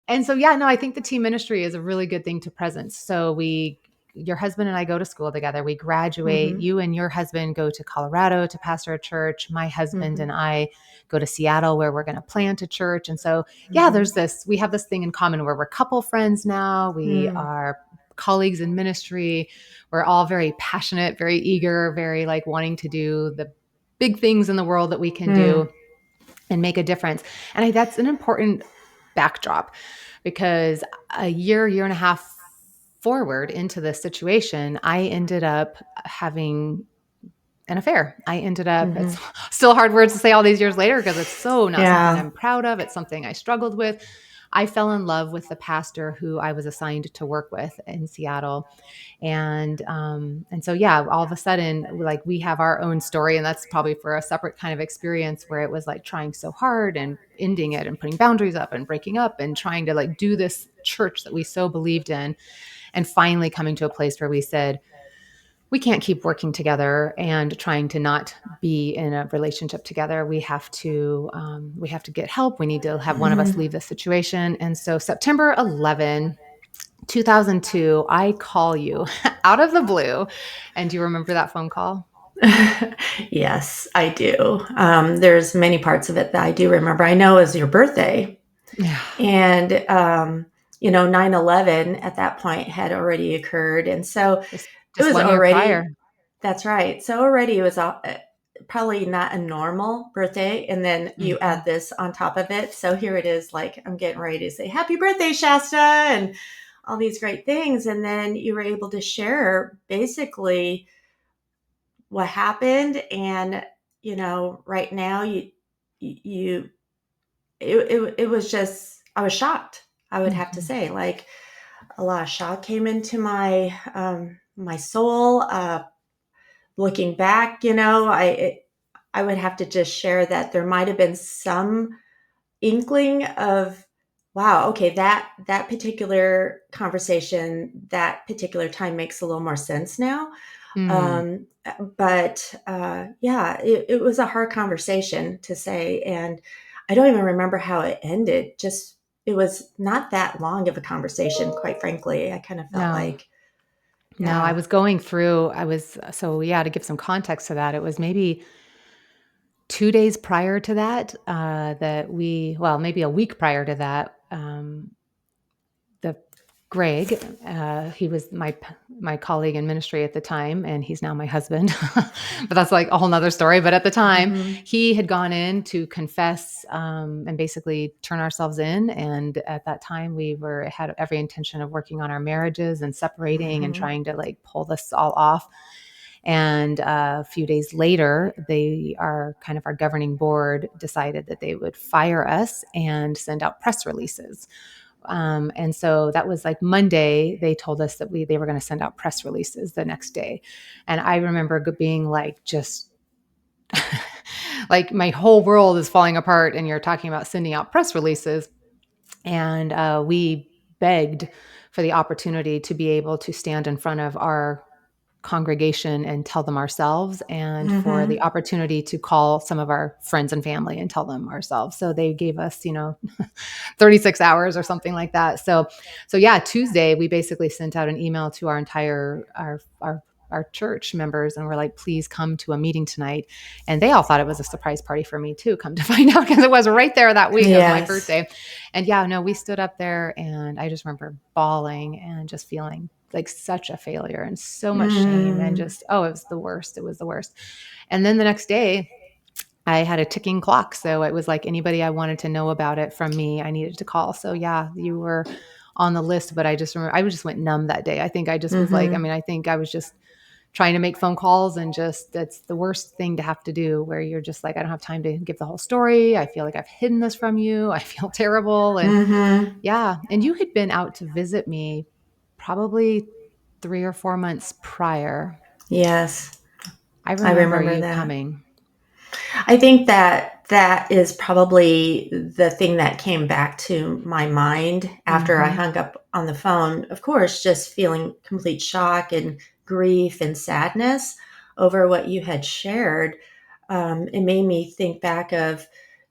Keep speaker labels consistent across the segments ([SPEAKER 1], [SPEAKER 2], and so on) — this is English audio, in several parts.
[SPEAKER 1] And so, yeah, no, I think the team ministry is a really good thing to presence. So your husband and I go to school together. We graduate.
[SPEAKER 2] Mm-hmm.
[SPEAKER 1] You and your husband go to Colorado to pastor a church. My husband
[SPEAKER 2] Mm-hmm.
[SPEAKER 1] and I go to Seattle where we're going to plant a church. And so, yeah,
[SPEAKER 2] Mm-hmm.
[SPEAKER 1] we have this thing in common where we're couple friends now. We
[SPEAKER 2] Mm.
[SPEAKER 1] are colleagues in ministry. We're all very passionate, very eager, very like wanting to do the big things in the world that we can
[SPEAKER 2] Mm.
[SPEAKER 1] do and make a difference. And that's an important backdrop because a year and a half forward into this situation, I ended up having an affair. I ended up,
[SPEAKER 2] Mm-hmm.
[SPEAKER 1] it's still hard words to say all these years later because it's so not something
[SPEAKER 2] Yeah.
[SPEAKER 1] I'm proud of. It's something I struggled with. I fell in love with the pastor who I was assigned to work with in Seattle. And so, yeah, all of a sudden, like we have our own story, and that's probably for a separate kind of experience where it was like trying so hard and ending it and putting boundaries up and breaking up and trying to like do this church that we so believed in, and finally coming to a place where we said, we can't keep working together and trying to not be in a relationship together. We have to get help. We need to have one of us
[SPEAKER 2] Mm.
[SPEAKER 1] leave the situation. And so September 11, 2002, I call you out of the blue. And do you remember that phone call?
[SPEAKER 2] Yes, I do. There's many parts of it that I do remember. I know it was your birthday,
[SPEAKER 1] Yeah.
[SPEAKER 2] and 9/11 at that point had already occurred, and so
[SPEAKER 1] Just
[SPEAKER 2] it
[SPEAKER 1] just
[SPEAKER 2] was
[SPEAKER 1] 1 year prior.
[SPEAKER 2] already. That's right. So already it was probably not a normal birthday, and then you
[SPEAKER 1] Mhm.
[SPEAKER 2] add this on top of it. So here it is, like I'm getting ready to say happy birthday, Shasta, and all these great things, and then you were able to share basically what happened. And right now you it was just, I was shocked. I would have to
[SPEAKER 1] Mhm.
[SPEAKER 2] say, like, a lot of shock came into my soul. Looking back, I would have to just share that there might have been some inkling of, wow, okay, that particular conversation, that particular time makes a little more sense now.
[SPEAKER 1] Mm.
[SPEAKER 2] But yeah, it was a hard conversation to say, and I don't even remember how it ended. Just, it was not that long of a conversation, quite frankly. I kind of felt
[SPEAKER 1] No.
[SPEAKER 2] like,
[SPEAKER 1] No,
[SPEAKER 2] yeah.
[SPEAKER 1] I was so yeah, to give some context to that, it was maybe 2 days prior to that, maybe a week prior to that, the Greg, he was my colleague in ministry at the time, and he's now my husband. But that's like a whole nother story. But at the time,
[SPEAKER 2] Hmm.
[SPEAKER 1] he had gone in to confess and basically turn ourselves in. And at that time, had every intention of working on our marriages and separating and
[SPEAKER 2] Hmm.
[SPEAKER 1] trying to like pull this all off. And a few days later, our governing board decided that they would fire us and send out press releases. And so that was like Monday. They told us that they were going to send out press releases the next day. And I remember being like, just like my whole world is falling apart. And you're talking about sending out press releases. And we begged for the opportunity to be able to stand in front of our congregation and tell them ourselves, and for the
[SPEAKER 2] Hmm.
[SPEAKER 1] opportunity to call some of our friends and family and tell them ourselves. So they gave us 36 hours or something like that. So yeah, Tuesday we basically sent out an email to our entire our church members, and we're like, please come to a meeting tonight. And they all thought it was a surprise party for me too, come to find out, because it was right there that week of my
[SPEAKER 2] Yes.
[SPEAKER 1] birthday. And yeah, no, we stood up there, and I just remember bawling and just feeling like such a failure and so much shame, and
[SPEAKER 2] Mm.
[SPEAKER 1] just, oh, it was the worst. It was the worst. And then the next day, I had a ticking clock. So it was like anybody I wanted to know about it from me, I needed to call. So yeah, you were on the list, but I just remember I just went numb that day. I think I just was like,
[SPEAKER 2] Hmm.
[SPEAKER 1] I think I was just trying to make phone calls, and just, that's the worst thing to have to do, where you're just like, I don't have time to give the whole story. I feel like I've hidden this from you. I feel terrible. And
[SPEAKER 2] Hmm.
[SPEAKER 1] yeah. And you had been out to visit me probably 3 or 4 months prior.
[SPEAKER 2] Yes,
[SPEAKER 1] I
[SPEAKER 2] I
[SPEAKER 1] remember
[SPEAKER 2] remember
[SPEAKER 1] you
[SPEAKER 2] that.
[SPEAKER 1] coming.
[SPEAKER 2] I think that that is probably the thing that came back to my mind after I
[SPEAKER 1] Hmm.
[SPEAKER 2] hung up on the phone. Of course, just feeling complete shock and grief and sadness over what you had shared. It made me think back of,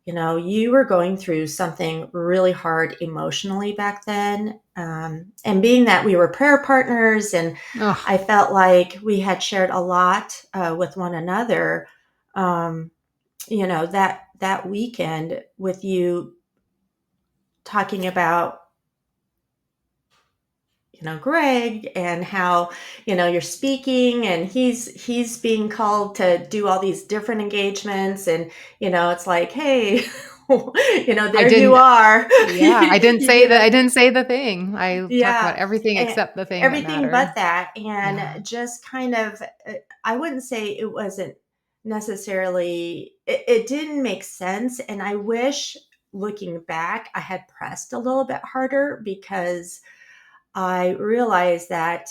[SPEAKER 2] you were going through something really hard emotionally back then. And being that we were prayer partners and
[SPEAKER 1] Oh,
[SPEAKER 2] I felt like we had shared a lot with one another, that weekend with you talking about Greg and how you're speaking and he's being called to do all these different engagements and it's like, hey,
[SPEAKER 1] I
[SPEAKER 2] there you
[SPEAKER 1] didn't.
[SPEAKER 2] are.
[SPEAKER 1] Yeah, I didn't say that.
[SPEAKER 2] know
[SPEAKER 1] I didn't say the thing. I talked about
[SPEAKER 2] yeah,
[SPEAKER 1] everything
[SPEAKER 2] and
[SPEAKER 1] except the thing that
[SPEAKER 2] everything
[SPEAKER 1] mattered.
[SPEAKER 2] but that, and
[SPEAKER 1] Yeah.
[SPEAKER 2] just kind of, I wouldn't say it wasn't necessarily, it didn't make sense, and I wish, looking back, I had pressed a little bit harder because I realized that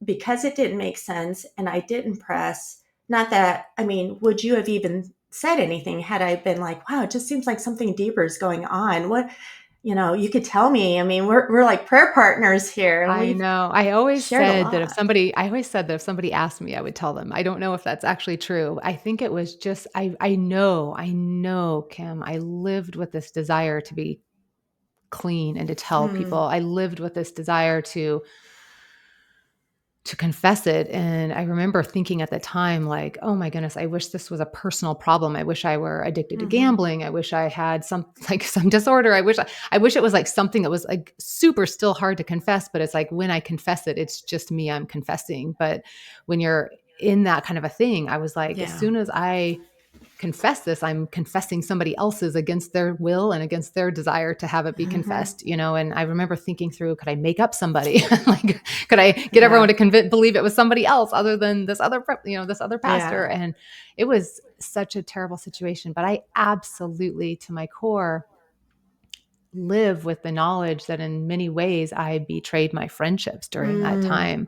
[SPEAKER 2] because it didn't make sense and I didn't press, not that, I mean, would you have even said anything had I been like, wow, it just seems like something deeper is going on? What, you could tell me. I mean, we're like prayer partners here and
[SPEAKER 1] I
[SPEAKER 2] we've
[SPEAKER 1] know.
[SPEAKER 2] shared a lot.
[SPEAKER 1] I always said that if somebody asked me, I would tell them. I don't know if that's actually true. I think it was just I know, Kim, I lived with this desire to be clean and to tell people.
[SPEAKER 2] Mm,
[SPEAKER 1] I lived with this desire to confess it. And I remember thinking at the time, like, oh my goodness, I wish this was a personal problem. I wish I were addicted to
[SPEAKER 2] mhm.
[SPEAKER 1] gambling. I wish I had some like some disorder. I wish it was like something that was like super still hard to confess, but it's like when I confess it, it's just me I'm confessing. But when you're in that kind of a thing, I was like, as
[SPEAKER 2] Yeah.
[SPEAKER 1] soon as I confess this, I'm confessing somebody else's against their will and against their desire to have it be
[SPEAKER 2] Mhm.
[SPEAKER 1] confessed, And I remember thinking through, could I make up somebody? Like, could I get everyone
[SPEAKER 2] Yeah.
[SPEAKER 1] to believe it was somebody else other than this other, this other pastor?
[SPEAKER 2] Yeah.
[SPEAKER 1] And it was such a terrible situation. But I absolutely, to my core, live with the knowledge that in many ways I betrayed my friendships during that
[SPEAKER 2] Mm.
[SPEAKER 1] time.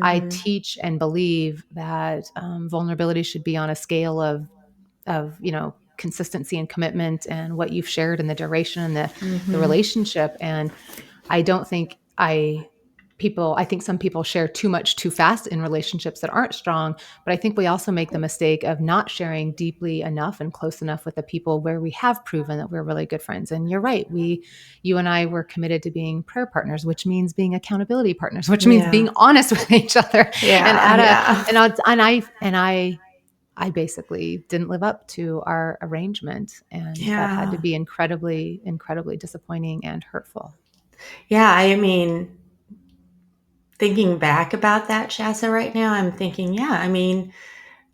[SPEAKER 1] I
[SPEAKER 2] Mhm.
[SPEAKER 1] teach and believe that vulnerability should be on a scale of consistency and commitment and what you've shared and the duration and the
[SPEAKER 2] Mhm.
[SPEAKER 1] relationship. And I don't think I think some people share too much too fast in relationships that aren't strong, but I think we also make the mistake of not sharing deeply enough and close enough with the people where we have proven that we're really good friends. And you're right, you and I were committed to being prayer partners, which means being accountability partners, which means being
[SPEAKER 2] Yeah.
[SPEAKER 1] honest with each other. And
[SPEAKER 2] Yeah.
[SPEAKER 1] at a
[SPEAKER 2] Yeah.
[SPEAKER 1] and I basically didn't live up to our arrangement, and that had to
[SPEAKER 2] Yeah.
[SPEAKER 1] be incredibly, incredibly disappointing and hurtful.
[SPEAKER 2] Yeah. I mean, thinking back about that, Shasta, right now, I'm thinking, yeah, I mean,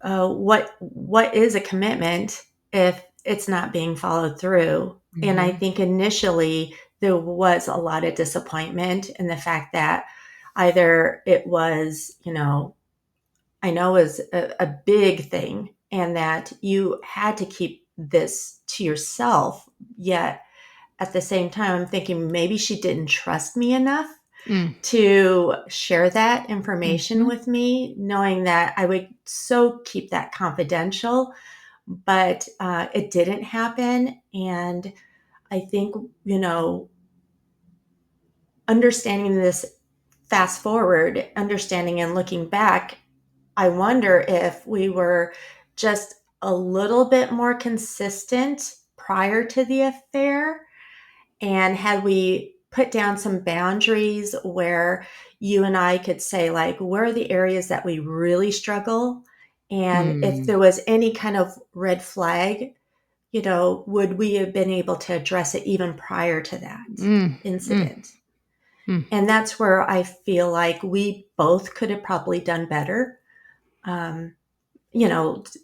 [SPEAKER 2] what is a commitment if it's not being followed through? And I
[SPEAKER 1] Mhm.
[SPEAKER 2] think initially there was a lot of disappointment in the fact that either it was, I know it was a big thing and that you had to keep this to yourself. Yet at the same time, I'm thinking maybe she didn't trust me enough
[SPEAKER 1] Mm.
[SPEAKER 2] to share that information
[SPEAKER 1] Mhm.
[SPEAKER 2] with me, knowing that I would so keep that confidential. But it didn't happen. And I think, you know, understanding this fast forward, understanding and looking back, I wonder if we were just a little bit more consistent prior to the affair. And had we put down some boundaries where you and I could say, like, where are the areas that we really struggle? And if
[SPEAKER 1] Mm.
[SPEAKER 2] there was any kind of red flag, would we have been able to address it even prior to that
[SPEAKER 1] Mm. Mm.
[SPEAKER 2] incident?
[SPEAKER 1] Mm.
[SPEAKER 2] And that's where I feel like we both could have probably done better. Um,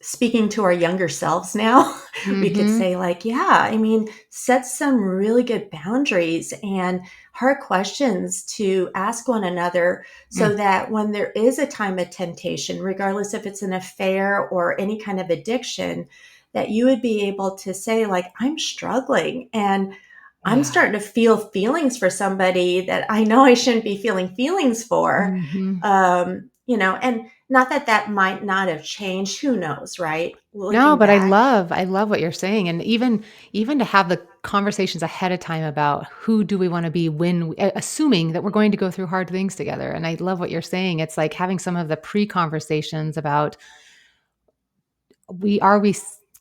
[SPEAKER 2] Speaking to our younger selves now, we could
[SPEAKER 1] Mhm.
[SPEAKER 2] say, like, yeah, I mean, set some really good boundaries and hard questions to ask one another so
[SPEAKER 1] Mm.
[SPEAKER 2] that when there is a time of temptation, regardless if it's an affair or any kind of addiction, that you would be able to say, like, I'm struggling and I'm
[SPEAKER 1] Yeah.
[SPEAKER 2] starting to feel feelings for somebody that I know I shouldn't be feeling feelings for.
[SPEAKER 1] Mhm.
[SPEAKER 2] And not that that might not have changed. Who knows, right?
[SPEAKER 1] No,
[SPEAKER 2] Looking
[SPEAKER 1] but
[SPEAKER 2] back.
[SPEAKER 1] I love what you're saying, and even to have the conversations ahead of time about who do we wanna be when assuming that we're going to go through hard things together, and I love what you're saying. It's like having some of the pre-conversations about we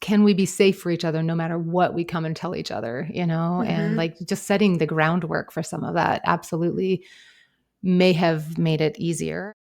[SPEAKER 1] can we be safe for each other no matter what we come and tell each other, and
[SPEAKER 2] Mhm.
[SPEAKER 1] like just setting the groundwork for some of that absolutely may have made it easier.